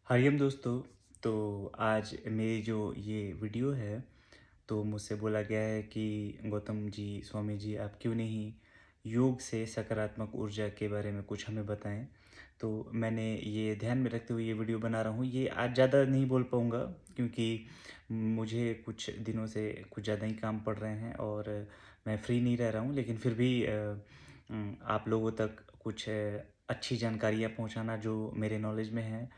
हरिओम दोस्तों। तो आज मेरी जो ये वीडियो है, तो मुझसे बोला गया है कि गौतम जी, स्वामी जी, आप क्यों नहीं योग से सकारात्मक ऊर्जा के बारे में कुछ हमें बताएं। तो मैंने ये ध्यान में रखते हुए ये वीडियो बना रहा हूँ। ये आज ज़्यादा नहीं बोल पाऊँगा क्योंकि मुझे कुछ दिनों से कुछ ज़्यादा ही काम पड़ रहे हैं और मैं फ्री नहीं रह रहा हूँ। लेकिन फिर भी आप लोगों तक कुछ अच्छी जानकारियाँ पहुँचाना जो मेरे नॉलेज में है,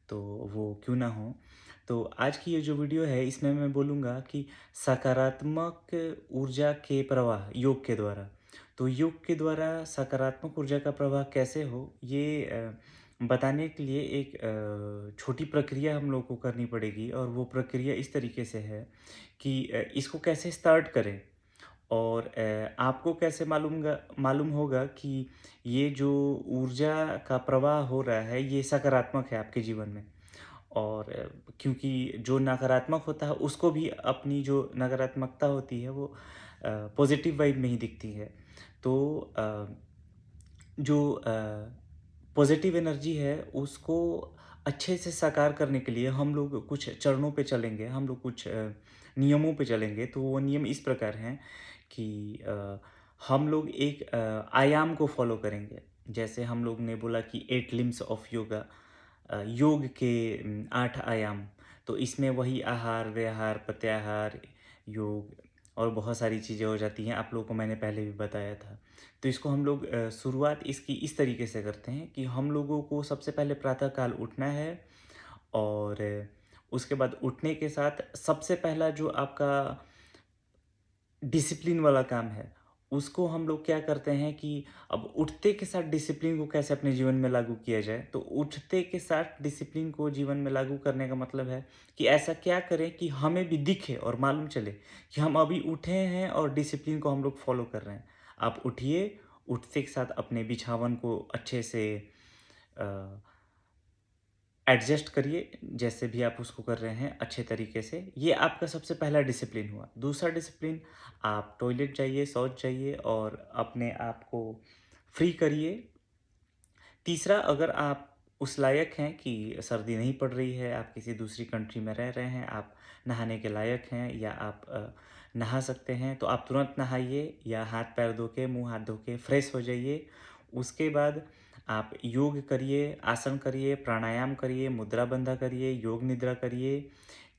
तो वो क्यों ना हो। तो आज की ये जो वीडियो है, इसमें मैं बोलूँगा कि सकारात्मक ऊर्जा के प्रवाह योग के द्वारा। तो योग के द्वारा सकारात्मक ऊर्जा का प्रवाह कैसे हो, ये बताने के लिए एक छोटी प्रक्रिया हम लोग को करनी पड़ेगी। और वो प्रक्रिया इस तरीके से है कि इसको कैसे स्टार्ट करें और आपको कैसे मालूम होगा कि ये जो ऊर्जा का प्रवाह हो रहा है, ये सकारात्मक है आपके जीवन में। और क्योंकि जो नकारात्मक होता है, उसको भी अपनी जो नकारात्मकता होती है, वो पॉजिटिव वाइब में ही दिखती है। तो जो पॉजिटिव एनर्जी है, उसको अच्छे से साकार करने के लिए हम लोग कुछ चरणों पे चलेंगे, हम लोग कुछ नियमों पे चलेंगे। तो वो नियम इस प्रकार हैं कि हम लोग एक आयाम को फॉलो करेंगे। जैसे हम लोग ने बोला कि 8 लिम्स ऑफ योगा, योग के 8 आयाम। तो इसमें वही आहार, विहार, प्रत्याहार, योग और बहुत सारी चीज़ें हो जाती हैं। आप लोगों को मैंने पहले भी बताया था। तो इसको हम लोग शुरुआत इसकी इस तरीके से करते हैं कि हम लोगों को सबसे पहले प्रातः काल उठना है। और उसके बाद उठने के साथ सबसे पहला जो आपका डिसिप्लिन वाला काम है, उसको हम लोग क्या करते हैं कि अब उठते के साथ डिसिप्लिन को कैसे अपने जीवन में लागू किया जाए। तो उठते के साथ डिसिप्लिन को जीवन में लागू करने का मतलब है कि ऐसा क्या करें कि हमें भी दिखे और मालूम चले कि हम अभी उठे हैं और डिसिप्लिन को हम लोग फॉलो कर रहे हैं। आप उठिए, उठते के साथ अपने बिछावन को अच्छे से एडजस्ट करिए, जैसे भी आप उसको कर रहे हैं अच्छे तरीके से। ये आपका सबसे पहला डिसिप्लिन हुआ। दूसरा डिसिप्लिन, आप टॉयलेट जाइए, शौच जाइए और अपने आप को फ्री करिए। तीसरा, अगर आप उस लायक हैं कि सर्दी नहीं पड़ रही है, आप किसी दूसरी कंट्री में रह रहे हैं, आप नहाने के लायक हैं या आप नहा सकते हैं, तो आप तुरंत नहाइए या हाथ पैर धो के, मुँह हाथ धो के फ्रेश हो जाइए। उसके बाद आप योग करिए, आसन करिए, प्राणायाम करिए, मुद्रा बंधा करिए, योग निद्रा करिए।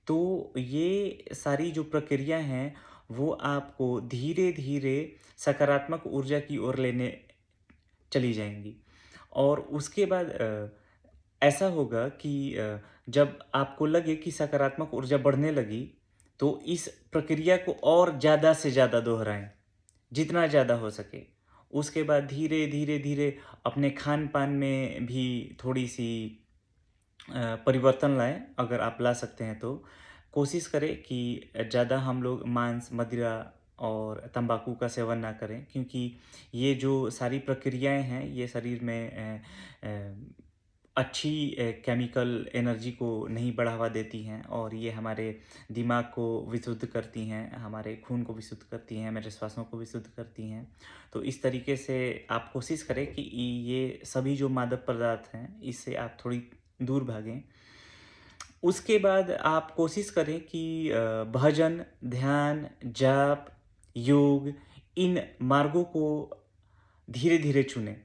तो ये सारी जो प्रक्रिया हैं, वो आपको धीरे-धीरे सकारात्मक ऊर्जा की ओर लेने चली जाएँगी। और उसके बाद ऐसा होगा कि जब आपको लगे कि सकारात्मक ऊर्जा बढ़ने लगी, तो इस प्रक्रिया को और ज़्यादा से ज़्यादा दोहराएँ, जितना ज़्यादा हो सके। उसके बाद धीरे, धीरे, धीरे अपने खान-पान में भी थोड़ी-सी परिवर्तन लाएँ, अगर आप ला सकते हैं तो। कोशिश करें कि ज़्यादा हम लोग मांस, मदिरा और तंबाकू का सेवन ना करें, क्योंकि ये जो सारी प्रक्रियाएँ हैं, ये शरीर में अच्छी केमिकल एनर्जी को नहीं बढ़ावा देती हैं और ये हमारे दिमाग को विशुद्ध करती हैं, हमारे खून को विशुद्ध करती हैं, हमारे श्वासों को विशुद्ध करती हैं। तो इस तरीके से आप कोशिश करें कि ये सभी जो मादक पदार्थ हैं, इससे आप थोड़ी दूर भागें। उसके बाद आप कोशिश करें कि भजन, ध्यान, जाप, योग, इन मार्गों को धीरे-धीरे चुनें।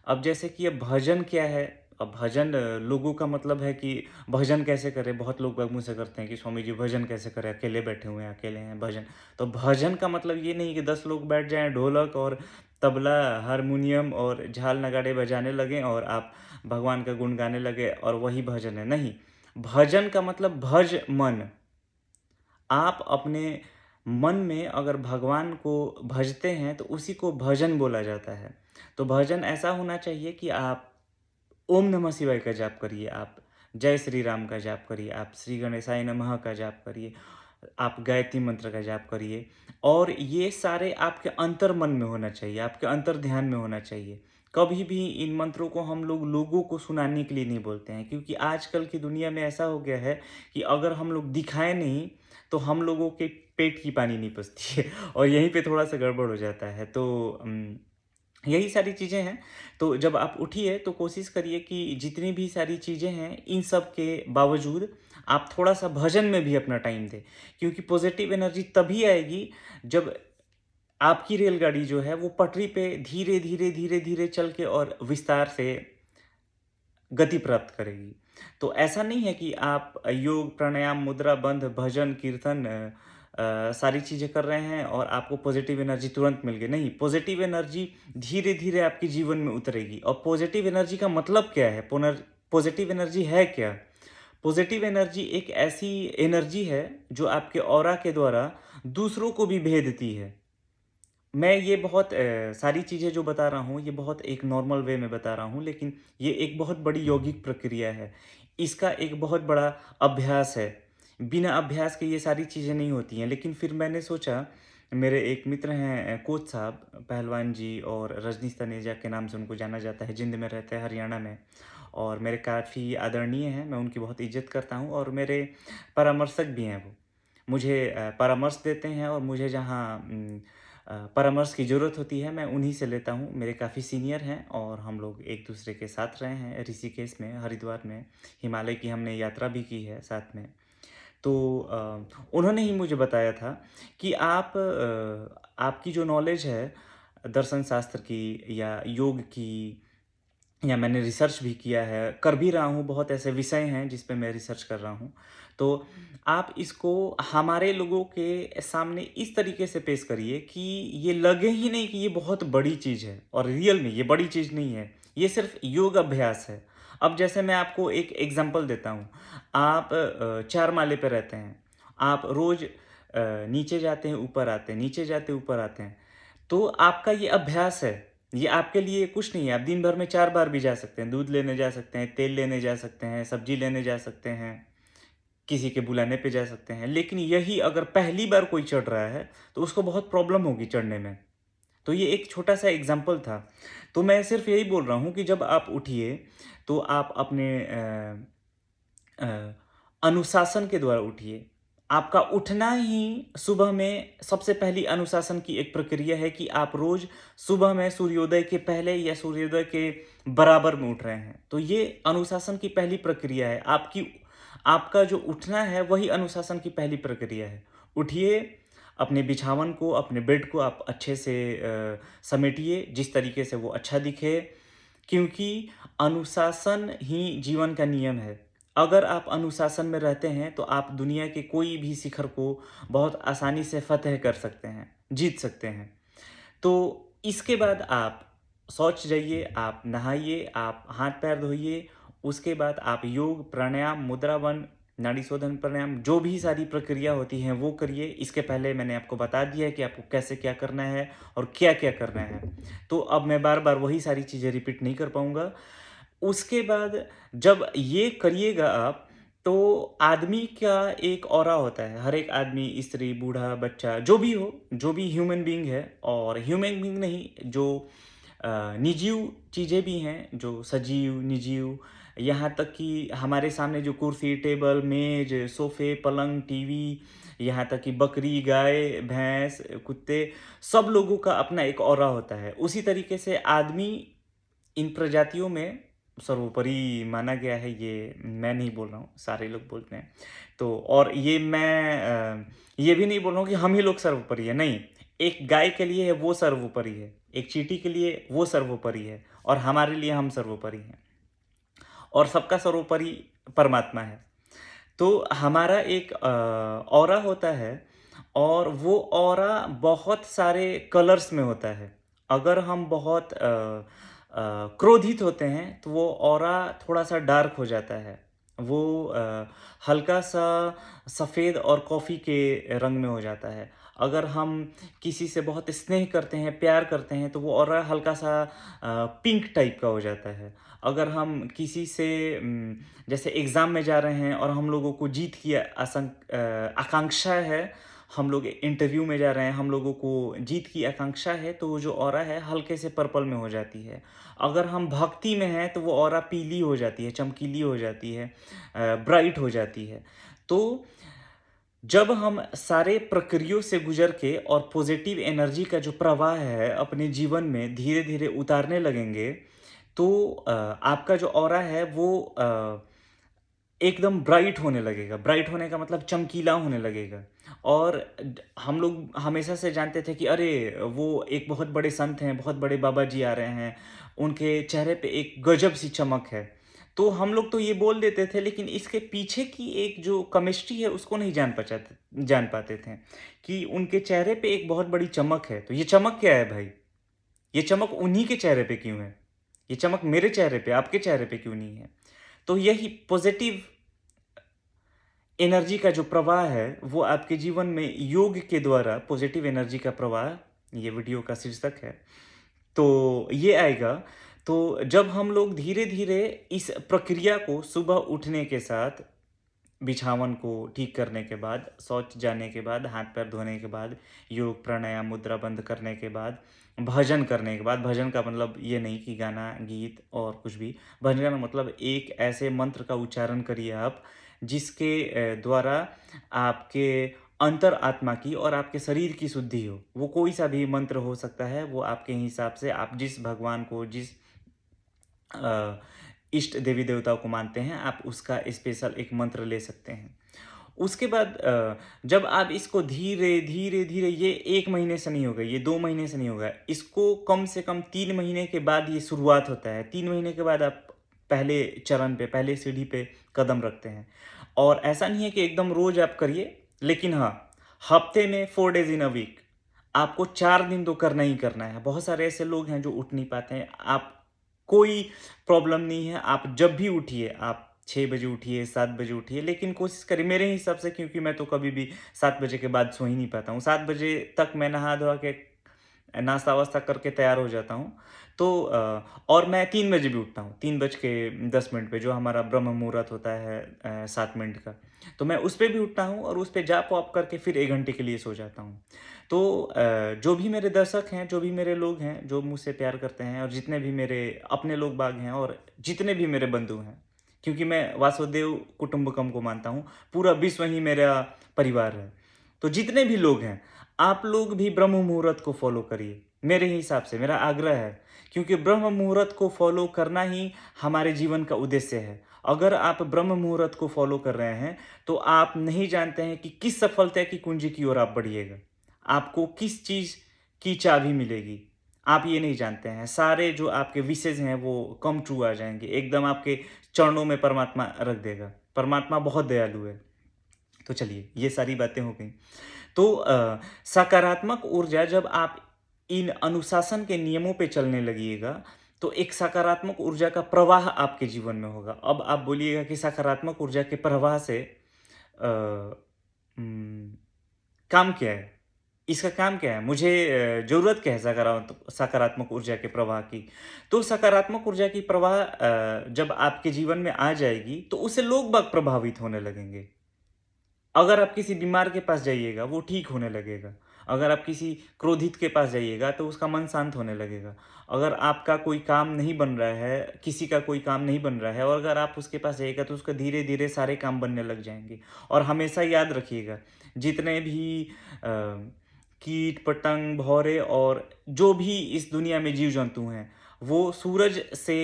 अब जैसे कि अब भजन क्या है? अब भजन लोगों का मतलब है कि भजन कैसे करें? बहुत लोग बाग मुझसे करते हैं कि स्वामी जी भजन कैसे करें? अकेले बैठे हुए हैं, अकेले हैं भजन। तो भजन का मतलब ये नहीं कि 10 लोग बैठ जाएँ, ढोलक और तबला, हारमोनियम और झाल नगाड़े बजाने लगें और आप भगवान का गुण गाने लगे और वही भजन है। नहीं, भजन का मतलब भज मन। आप अपने मन में अगर भगवान को भजते हैं, तो उसी को भजन बोला जाता है। तो भजन ऐसा होना चाहिए कि आप ओम नमः शिवाय का जाप करिए, आप जय श्री राम का जाप करिए, आप श्री गणेशाय नमः का जाप करिए, आप गायत्री मंत्र का जाप करिए। और ये सारे आपके अंतर्मन में होना चाहिए, आपके अंतर ध्यान में होना चाहिए। कभी भी इन मंत्रों को हम लोग लोगों को सुनाने के लिए नहीं बोलते हैं, क्योंकि आजकल की दुनिया में ऐसा हो गया है कि अगर हम लोग दिखाएँ नहीं, तो हम लोगों के पेट की पानी नहीं पचती है और यहीं पे थोड़ा-सा गड़बड़ हो जाता है। तो यही सारी चीज़ें हैं। तो जब आप उठिए तो कोशिश करिए कि जितनी भी सारी चीज़ें हैं, इन सब के बावजूद आप थोड़ा-सा भजन में भी अपना टाइम दें। क्योंकि पॉज़िटिव एनर्जी तभी आएगी जब आपकी रेलगाड़ी जो है वो पटरी पे धीरे-धीरे, धीरे-धीरे चल के और विस्तार से गति प्राप्त करेगी। तो ऐसा नहीं है कि आप योग, प्राणायाम, मुद्रा बंध, भजन, कीर्तन सारी चीज़ें कर रहे हैं और आपको पॉज़िटिव एनर्जी तुरंत मिल गई। नहीं, पॉज़िटिव एनर्जी धीरे-धीरे आपके जीवन में उतरेगी। और पॉज़िटिव एनर्जी का मतलब क्या है? पॉज़िटिव एनर्जी है क्या? पॉज़िटिव एनर्जी एक ऐसी एनर्जी है जो आपके ऑरा के द्वारा दूसरों को भी भेदती है। मैं ये बहुत सारी चीज़ें जो बता रहा हूँ, ये बहुत एक नॉर्मल वे में बता रहा हूँ, लेकिन ये एक बहुत बड़ी यौगिक प्रक्रिया है। इसका एक बहुत बड़ा अभ्यास है। बिना अभ्यास के ये सारी चीज़ें नहीं होती हैं। लेकिन फिर मैंने सोचा, मेरे एक मित्र हैं कोच साहब, पहलवान जी, और रजनीश तनेजा के नाम से उनको जाना जाता है, जिंद में रहते हैं, हरियाणा में। और मेरे काफ़ी आदरणीय हैं, मैं उनकी बहुत इज़्ज़त करता हूँ और मेरे परामर्शक भी हैं वो। मुझे परामर्श देते हैं और मुझे जहाँ परामर्श की ज़रूरत होती है, मैं उन्हीं से लेता हूँ। मेरे काफ़ी सीनियर हैं और हम लोग एक-दूसरे के साथ रहे हैं ऋषिकेश में, हरिद्वार में, हिमालय की हमने यात्रा भी की है साथ में। तो उन्होंने ही मुझे बताया था कि आपकी जो नॉलेज है दर्शन शास्त्र की या योग की, या मैंने रिसर्च भी किया है, कर भी रहा हूँ, बहुत ऐसे विषय हैं जिस पे मैं रिसर्च कर रहा हूँ। तो आप इसको हमारे लोगों के सामने इस तरीके से पेश करिए कि ये लगे ही नहीं कि ये बहुत बड़ी चीज़ है, और रियल में ये बड़ी चीज़ नहीं है, ये सिर्फ़ योग अभ्यास है। अब जैसे मैं आपको एक एग्ज़ाम्पल देता हूँ, आप 4 माले पे रहते हैं, आप रोज़ नीचे जाते हैं, ऊपर आते हैं, नीचे जाते हैं, ऊपर आते हैं, तो आपका ये अभ्यास है। ये आपके लिए कुछ नहीं है, आप दिन भर में 4 बार भी जा सकते हैं, दूध लेने जा सकते हैं, तेल लेने जा सकते हैं, सब्ज़ी लेने जा सकते हैं, किसी के बुलाने पे जा सकते हैं। लेकिन यही अगर पहली बार कोई चढ़ रहा है, तो उसको बहुत प्रॉब्लम होगी चढ़ने में। तो ये एक छोटा-सा एग्ज़ाम्पल था। तो मैं सिर्फ़ यही बोल रहा हूँ कि जब आप उठिए, तो आप अपने अ, अनुशासन के द्वारा उठिए। आपका उठना ही सुबह में सबसे पहली अनुशासन की एक प्रक्रिया है कि आप रोज़ सुबह में सूर्योदय के पहले या सूर्योदय के बराबर में उठ रहे हैं। तो ये अनुशासन की पहली प्रक्रिया है। आपका जो उठना है वही अनुशासन की पहली प्रक्रिया है। उठिए, अपने बिछावन को, अपने बेड को आप अच्छे से समेटिए जिस तरीके से वो अच्छा दिखे, क्योंकि अनुशासन ही जीवन का नियम है। अगर आप अनुशासन में रहते हैं, तो आप दुनिया के कोई भी शिखर को बहुत आसानी से फ़तह कर सकते हैं, जीत सकते हैं। तो इसके बाद आप शौच जाइए, आप नहाइए, आप हाथ-पैर धोइए, उसके बाद आप योग, प्राणायाम, मुद्रावन, नाड़ी शोधन प्राणायाम, जो भी सारी प्रक्रिया होती हैं वो करिए। इसके पहले मैंने आपको बता दिया है कि आपको कैसे क्या करना है और क्या-क्या करना है। तो अब मैं बार-बार वही सारी चीज़ें रिपीट नहीं कर पाऊँगा। उसके बाद जब ये करिएगा आप, तो आदमी का एक ऑरा होता है। हर एक आदमी, स्त्री, बूढ़ा, बच्चा, जो भी हो, जो भी ह्यूमन बीइंग है, और ह्यूमन बीइंग नहीं, जो निर्जीव चीज़ें भी हैं, जो सजीव, निर्जीव, यहाँ तक कि हमारे सामने जो कुर्सी, टेबल, मेज़, सोफ़े, पलंग, टीवी, यहाँ तक कि बकरी, गाय, भैंस, कुत्ते, सब लोगों का अपना एक ऑरा होता है। उसी तरीके से आदमी इन प्रजातियों में सर्वोपरि माना गया है, ये मैं नहीं बोल रहा हूँ, सारे लोग बोलते हैं। तो और ये मैं ये भी नहीं बोल रहा हूँ कि हम ही लोग सर्वोपरि हैं, नहीं। एक गाय के लिए है वो सर्वोपरि है, एक चींटी के लिए वो सर्वोपरि है, और हमारे लिए हम सर्वोपरि हैं। और सबका सर्वोपरि परमात्मा है। तो हमारा एक ऑरा होता है, और वो ऑरा बहुत सारे कलर्स में होता है। अगर हम बहुत क्रोधित होते हैं, तो वो ऑरा थोड़ा-सा डार्क हो जाता है। वो हल्का-सा सफ़ेद और कॉफ़ी के रंग में हो जाता है। अगर हम किसी से बहुत स्नेह करते हैं, प्यार करते हैं, तो वो ऑरा हल्का-सा पिंक टाइप का हो जाता है। अगर हम किसी से जैसे एग्ज़ाम में जा रहे हैं और हम लोगों को जीत की आकांक्षा है, हम लोग इंटरव्यू में जा रहे हैं, हम लोगों को जीत की आकांक्षा है, तो वो जो ऑरा है हल्के से पर्पल में हो जाती है। अगर हम भक्ति में हैं, तो वो ऑरा पीली हो जाती है, चमकीली हो जाती है, ब्राइट हो जाती है। तो जब हम सारे प्रक्रियाओं से गुजर के और पॉजिटिव एनर्जी का जो प्रवाह है अपने जीवन में धीरे-धीरे उतारने लगेंगे, तो आपका जो ऑरा है वो एकदम ब्राइट होने लगेगा। ब्राइट होने का मतलब चमकीला होने लगेगा। और हम लोग हमेशा से जानते थे कि अरे! वो एक बहुत बड़े संत हैं, बहुत बड़े बाबा जी आ रहे हैं, उनके चेहरे पे एक गजब सी चमक है। तो हम लोग तो ये बोल देते थे, लेकिन इसके पीछे की एक जो केमिस्ट्री है उसको नहीं जान पाते थे कि उनके चेहरे पे एक बहुत बड़ी चमक है। तो ये चमक क्या है भाई? ये चमक उन्हीं के चेहरे पे क्यों है? ये चमक मेरे चेहरे पे, आपके चेहरे पे क्यों नहीं है? तो यही पॉजिटिव एनर्जी का जो प्रवाह है, वो आपके जीवन में योग के द्वारा पॉजिटिव एनर्जी का प्रवाह, ये वीडियो का शीर्षक है। तो ये आएगा, तो जब हम लोग धीरे-धीरे इस प्रक्रिया को सुबह उठने के साथ, बिछावन को ठीक करने के बाद, शौच जाने के बाद, हाथ-पैर धोने के बाद, योग, प्राणायाम, मुद्रा बंद करने के बाद, भजन करने के बाद, भजन का मतलब ये नहीं कि गाना, गीत और कुछ भी। भजन का मतलब एक ऐसे मंत्र का उच्चारण करिए आप, जिसके द्वारा आपके अंतर आत्मा की और आपके शरीर की शुद्धि हो। वो कोई-सा भी मंत्र हो सकता है, वो आपके हिसाब से आप जिस भगवान को, जिस अ, इष्ट देवी-देवताओं को मानते हैं, आप उसका स्पेशल एक मंत्र ले सकते हैं। उसके बाद जब आप इसको धीरे, धीरे, धीरे, ये 1 महीने से नहीं होगा, ये 2 महीने से नहीं होगा, इसको कम से कम 3 महीने के बाद ये शुरुआत होता है। 3 महीने के बाद आप पहले चरण पे, पहले सीढ़ी पे कदम रखते हैं। और ऐसा नहीं है कि एकदम रोज़ आप करिए, लेकिन हाँ, हफ्ते में 4 डेज़ इन अ वीक आपको 4 दिन तो करना ही करना है। बहुत सारे ऐसे लोग हैं जो उठ नहीं पाते हैं। आप कोई प्रॉब्लम नहीं है, आप जब भी उठिए, आप 6 बजे उठिए, 7 बजे उठिए, लेकिन कोशिश करिए मेरे हिसाब से, क्योंकि मैं तो कभी भी 7 बजे के बाद सो ही नहीं पाता हूँ। 7 बजे तक मैं नहा-धोआ के नाश्ता-वास्ता करके तैयार हो जाता हूँ। तो और मैं 3 बजे भी उठता हूँ, 3 बज के 10 मिनट पे जो हमारा ब्रह्म मुहूर्त होता है 7 मिनट का। तो मैं उस पे भी उठता हूँ और उस पे जाप-वाप करके फिर 1 घंटे के लिए सो जाता हूँ। तो जो भी मेरे दर्शक हैं, जो भी मेरे लोग हैं, जो मुझसे प्यार करते हैं और जितने भी मेरे अपने लोग बाग हैं और जितने भी मेरे बंधु हैं, क्योंकि मैं वासुदेव कुटुंबकम को मानता हूँ, पूरा विश्व ही मेरा परिवार है। तो जितने भी लोग हैं, आप लोग भी ब्रह्म मुहूर्त को फ़ॉलो करिए, मेरे हिसाब से मेरा आग्रह है, क्योंकि ब्रह्म मुहूर्त को फ़ॉलो करना ही हमारे जीवन का उद्देश्य है। अगर आप ब्रह्म मुहूर्त को फ़ॉलो कर रहे हैं, तो आप नहीं जानते हैं कि किस सफलता की कुंजी की ओर आप बढ़िएगा। आपको किस चीज़ की चाबी मिलेगी, आप ये नहीं जानते हैं। सारे जो आपके विशेज़ हैं, वो कम ट्रू आ जाएँगे, एकदम आपके चरणों में परमात्मा रख देगा। परमात्मा बहुत दयालु है। तो चलिए, ये सारी बातें हो गईं। तो सकारात्मक ऊर्जा जब आप इन अनुशासन के नियमों पे चलने लगिएगा, तो एक सकारात्मक ऊर्जा का प्रवाह आपके जीवन में होगा। अब आप बोलिएगा कि सकारात्मक ऊर्जा के प्रवाह से अ, उम, काम क्या है? इसका काम क्या है? मुझे ज़रूरत क्या है सकारात्मक ऊर्जा के प्रवाह की? तो सकारात्मक ऊर्जा की प्रवाह जब आपके जीवन में आ जाएगी, तो उससे लोग-बाग प्रभावित होने लगेंगे। अगर आप किसी बीमार के पास जाइएगा, वो ठीक होने लगेगा। अगर आप किसी क्रोधित के पास जाइएगा, तो उसका मन शांत होने लगेगा। अगर आपका कोई काम नहीं बन रहा है, किसी का कोई काम नहीं बन रहा है और अगर आप उसके पास जाइएगा, तो उसका धीरे-धीरे सारे काम बनने लग जाएँगे। और हमेशा याद रखिएगा, जितने भी कीट, पतंग, भौरे और जो भी इस दुनिया में जीव-जंतु हैं, वो सूरज से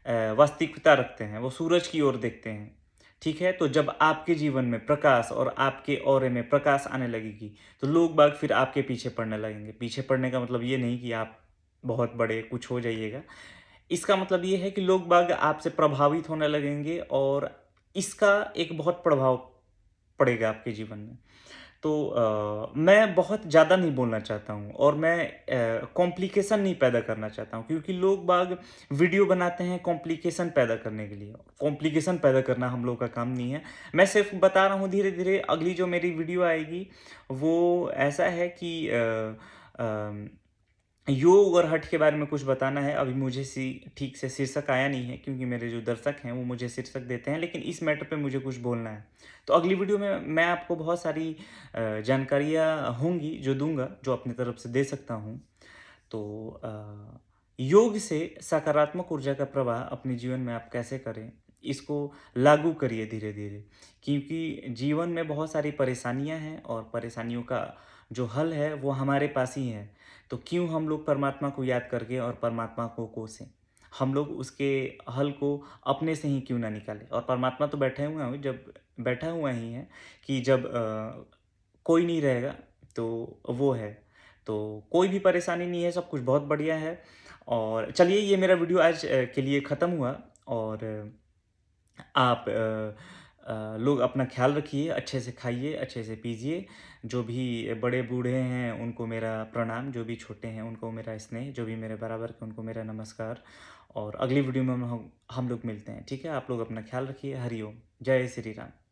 वास्तविकता रखते हैं, वो सूरज की ओर देखते हैं। ठीक है? तो जब आपके जीवन में प्रकाश और आपके ऑरे में प्रकाश आने लगेगी, तो लोग-बाग फिर आपके पीछे पड़ने लगेंगे। पीछे पड़ने का मतलब ये नहीं कि आप बहुत बड़े कुछ हो जाइएगा। इसका मतलब ये है कि लोग-बाग आपसे प्रभावित होने लगेंगे और इसका एक बहुत प्रभाव पड़ेगा आपके जीवन में। तो मैं बहुत ज़्यादा नहीं बोलना चाहता हूँ और मैं कॉम्प्लिकेशन नहीं पैदा करना चाहता हूँ, क्योंकि लोग बाग वीडियो बनाते हैं कॉम्प्लिकेशन पैदा करने के लिए। कॉम्प्लिकेशन पैदा करना हम लोग का काम नहीं है। मैं सिर्फ बता रहा हूँ धीरे-धीरे अगली जो मेरी वीडियो आएगी, वो ऐसा है कि अम योग और हठ के बारे में कुछ बताना है। अभी मुझे ठीक से शीर्षक आया नहीं है, क्योंकि मेरे जो दर्शक हैं वो मुझे शीर्षक देते हैं, लेकिन इस मैटर पे मुझे कुछ बोलना है। तो अगली वीडियो में मैं आपको बहुत सारी जानकारियाँ होंगी जो दूँगा, जो अपनी तरफ से दे सकता हूँ। तो योग से सकारात्मक ऊर्जा का प्रवाह अपने जीवन में आप कैसे करें, इसको लागू करिए धीरे-धीरे, क्योंकि जीवन में बहुत सारी परेशानियाँ हैं और परेशानियों का जो हल है वो हमारे पास ही है। तो क्यों हम लोग परमात्मा को याद करके और परमात्मा को कोसें? हम लोग उसके हल को अपने से ही क्यों ना निकालें? और परमात्मा तो बैठा हुआ ही है कि जब कोई नहीं रहेगा तो वो है। तो कोई भी परेशानी नहीं है, सब कुछ बहुत बढ़िया है। और चलिए, ये मेरा वीडियो आज के लिए ख़त्म हुआ। और आप लोग अपना ख़्याल रखिए, अच्छे से खाइए, अच्छे से पीजिए। जो भी बड़े-बूढ़े हैं उनको मेरा प्रणाम, जो भी छोटे हैं उनको मेरा स्नेह, जो भी मेरे बराबर के उनको मेरा नमस्कार। और अगली वीडियो में हम लोग मिलते हैं, ठीक है? आप लोग अपना ख़्याल रखिए। हरि ओम, जय श्री राम।